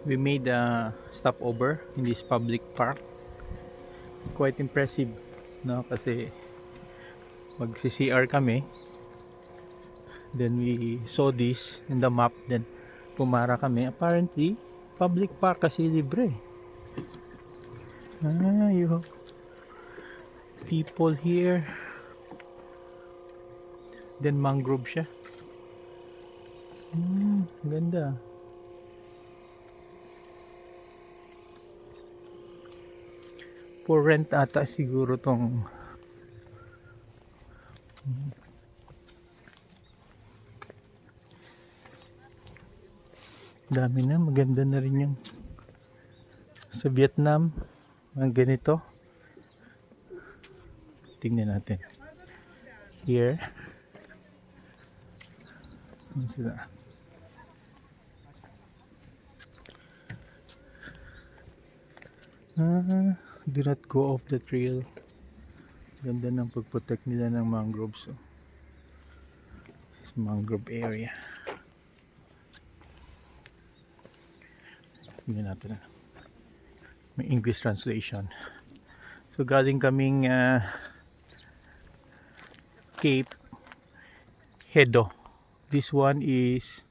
We made a stopover in this public park. Quite impressive, no? Kasi magsi-CR kami. Then we saw this in the map. Then pumara kami. Apparently, public park kasi libre. You have people here. Then mangrove siya. Ganda. For rent ata siguro tong dami na, maganda na rin yung sa Vietnam ang ganito. Tingnan natin here. Ano sila? Do not go off the trail. Ganda ng pagprotect nila ng mangroves. So, mangrove area. Tingnan natin. May English translation. So galing kaming Cape Hedo. This one is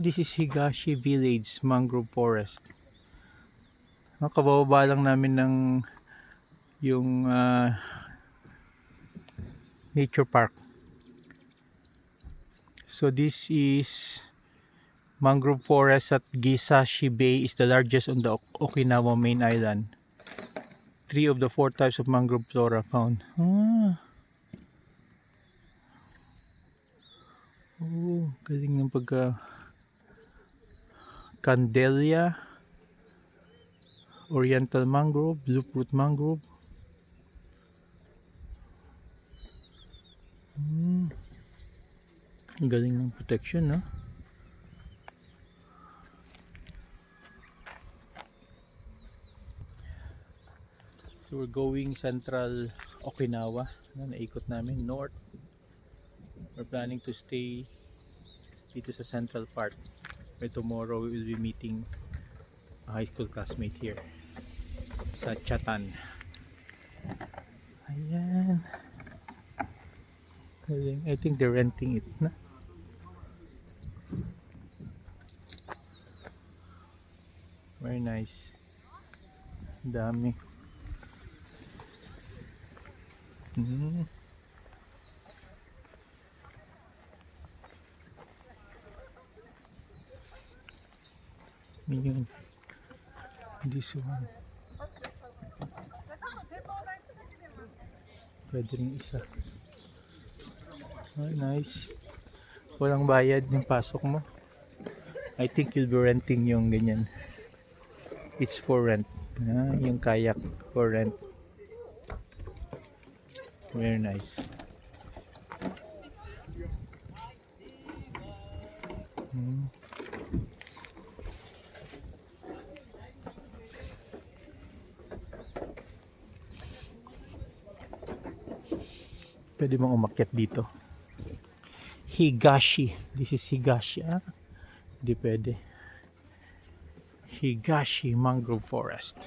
this is Higashi Village Mangrove Forest. Kabababa lang namin ng yung nature park. So this is mangrove forest at Gisashi Bay, is the largest on the Okinawa main island. 3 of the 4 types of mangrove flora found. Galing ng pagka Candelia, Oriental mangrove, blue fruit mangrove. Galing ng protection, no? So we're going central Okinawa. Naikot namin north. We're planning to stay dito sa central part. By tomorrow we will be meeting a high school classmate here sa Chatan. Ayan. I think they're renting it, na? Very nice. Dami. Yun. This one. Pwede rin isa. Nice. Walang bayad yung pasok mo. I think you'll be renting yung ganyan. It's for rent. Yung kayak for rent. Very nice. Pwede mong umakyat dito. Higashi. This is Higashi. Hindi pwede. Higashi Mangrove Forest.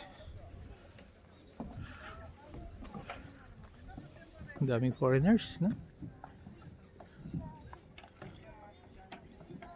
Ang daming foreigners, no?